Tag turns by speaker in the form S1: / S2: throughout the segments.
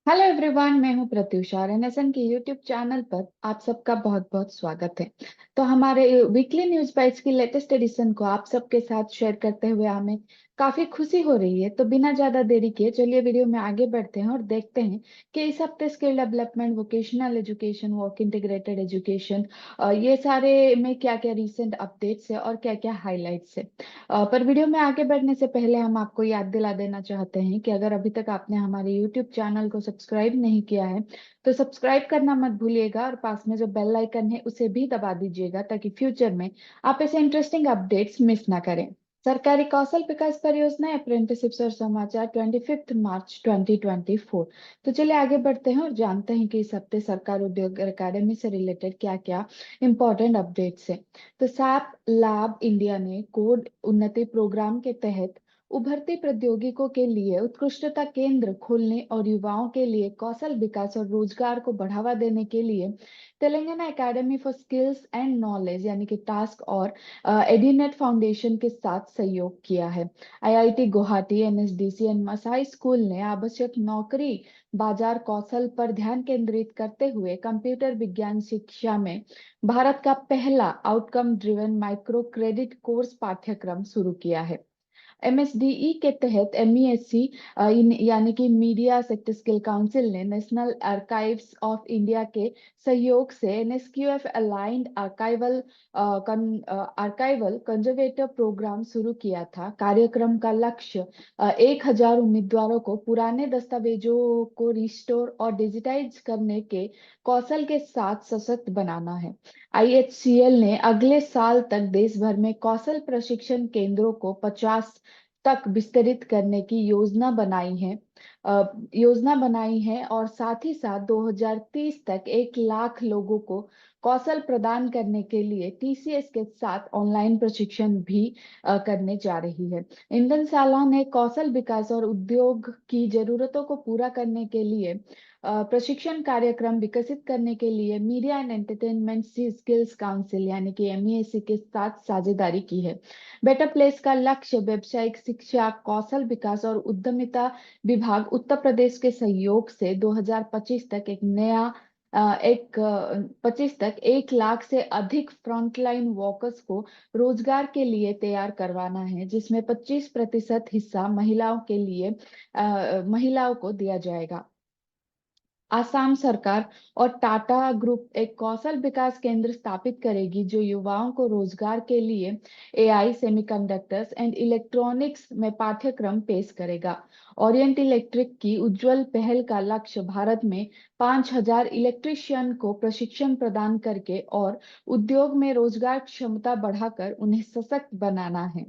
S1: Hello everyone, मैं हूं प्रत्युषा और एनएसएन के यूट्यूब चैनल पर आप सबका बहुत बहुत स्वागत है। तो हमारे वीकली न्यूज बाइट्स की लेटेस्ट एडिशन को आप सबके साथ शेयर करते हुए हमें काफी खुशी हो रही है। तो बिना ज्यादा देरी किए चलिए वीडियो में आगे बढ़ते हैं और देखते हैं कि इस हफ्ते skill development, vocational education, work integrated education, ये सारे में क्या क्या रिसेंट अपडेट्स है और क्या क्या हाईलाइट्स है। पर वीडियो में आगे बढ़ने से पहले हम आपको याद दिला देना चाहते हैं कि अगर अभी तक आपने हमारे यूट्यूब चैनल को सब्सक्राइब नहीं किया है तो सब्सक्राइब करना मत भूलिएगा और पास में जो बेल आइकन है उसे भी दबा दीजिएगा ताकि फ्यूचर में आप ऐसे इंटरेस्टिंग अपडेट्स मिस ना करें। सरकारी कौशल विकास परियोजना अप्रेंटिसशिप्स और समाचार 25 मार्च 2024। तो चलिए आगे बढ़ते हैं और जानते हैं कि इस हफ्ते सरकार उद्योग अकादमी से रिलेटेड क्या क्या इंपॉर्टेंट अपडेट्स है। तो सैप लैब इंडिया ने कोड उन्नति प्रोग्राम के तहत उभरती प्रौद्योगिकों के लिए उत्कृष्टता केंद्र खोलने और युवाओं के लिए कौशल विकास और रोजगार को बढ़ावा देने के लिए Telangana academy for skills and knowledge यानी कि टास्क और एडीनेट फाउंडेशन के साथ सहयोग किया है। IIT Guwahati, NSDC and Masai school ने आवश्यक नौकरी बाजार कौशल पर ध्यान केंद्रित करते हुए कंप्यूटर विज्ञान शिक्षा में भारत का पहला outcome driven micro credit course पाठ्यक्रम शुरू किया है। एमएसडीई के तहत एमईएससी यानी कि मीडिया सेक्टर स्किल काउंसिल ने नेशनल आर्काइव्स ऑफ इंडिया के सहयोग से NSQF aligned archival conservator program शुरू किया था। कार्यक्रम का लक्ष्य 1,000 उम्मीदवारों को पुराने दस्तावेजों को रिस्टोर और डिजिटाइज करने के कौशल के साथ सशक्त बनाना है। आईएचसीएल ने अगले साल तक देश भर में कौशल प्रशिक्षण केंद्रों को 50 तक विस्तरित करने की योजना बनाई है और साथ ही साथ 2030 तक 1 लाख लोगों को कौशल प्रदान करने के लिए टीसीएस के साथ ऑनलाइन प्रशिक्षण भी करने जा रही है। इंधनशाला ने कौशल विकास और उद्योग की जरूरतों को पूरा करने के लिए प्रशिक्षण कार्यक्रम विकसित करने के लिए media and entertainment skills council यानी कि एमईएससी के साथ साझेदारी की है। बेटर प्लेस का लक्ष्य व्यावसायिक शिक्षा, कौशल विकास और उद्यमिता विभाग उत्तर प्रदेश के सहयोग से 2025 तक एक नया एक 25 तक 1 लाख से अधिक फ्रंटलाइन वर्कर्स को रोजगार के लिए तैयार करवाना है, जिसमें 25% हिस्सा महिलाओं को दिया जाएगा। आसाम सरकार और टाटा ग्रुप एक कौशल विकास केंद्र स्थापित करेगी जो युवाओं को रोजगार के लिए एआई, सेमीकंडक्टर्स एंड इलेक्ट्रॉनिक्स में पाठ्यक्रम पेश करेगा। ओरिएंट इलेक्ट्रिक की उज्जवल पहल का लक्ष्य भारत में 5,000 इलेक्ट्रीशियन को प्रशिक्षण प्रदान करके और उद्योग में रोजगार क्षमता बढ़ाकर उन्हें सशक्त बनाना है।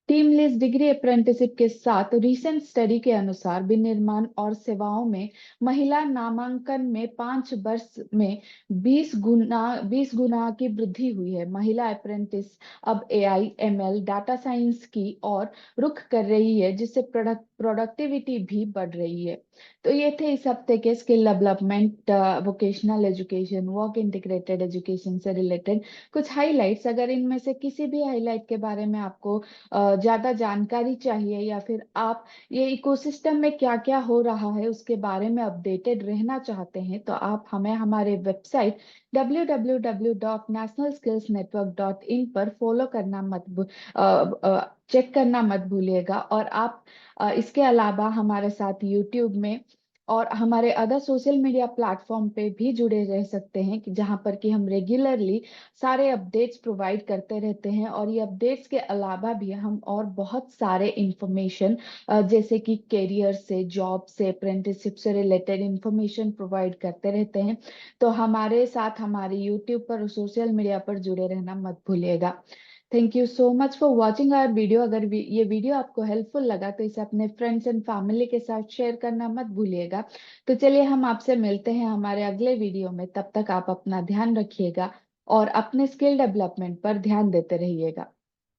S1: टीमलेस डिग्री अप्रेंटिसशिप के साथ रीसेंट स्टडी के अनुसार विनिर्माण और सेवाओं में महिला नामांकन में 5 वर्ष में 20 गुना की वृद्धि हुई है। महिला अप्रेंटिस अब एआई, एमएल, डाटा साइंस की और रुख कर रही है, जिससे प्रोडक्टिविटी भी बढ़ रही है। तो ये थे इस हफ्ते के skill development, vocational education, work integrated education से रिलेटेड कुछ हाइलाइट्स। अगर इनमें से किसी भी हाइलाइट के बारे में आपको ज्यादा जानकारी चाहिए या फिर आप ये इकोसिस्टम में क्या क्या हो रहा है उसके बारे में अपडेटेड रहना चाहते हैं तो आप हमें हमारे वेबसाइट www.nationalskillsnetwork.in पर फॉलो करना चेक करना मत भूलिएगा। और आप इसके अलावा हमारे साथ यूट्यूब में और हमारे अदर सोशल मीडिया प्लेटफॉर्म पे भी जुड़े रह सकते हैं कि जहां पर कि हम रेगुलरली सारे अपडेट्स प्रोवाइड करते रहते हैं। और ये अपडेट्स के अलावा भी हम और बहुत सारे इंफॉर्मेशन जैसे कि करियर से, जॉब से, अप्रेंटिसशिप से रिलेटेड इंफॉर्मेशन प्रोवाइड करते रहते हैं। तो हमारे साथ हमारे यूट्यूब पर और सोशल मीडिया पर जुड़े रहना मत भूलिएगा। Thank you so much for watching our video. अगर ये वीडियो आपको हेल्पफुल लगा तो इसे अपने फ्रेंड्स एंड फैमिली के साथ शेयर करना मत भूलिएगा। तो चलिए हम आपसे मिलते हैं हमारे अगले वीडियो में। तब तक आप अपना ध्यान रखिएगा और अपने स्किल डेवलपमेंट पर ध्यान देते रहिएगा।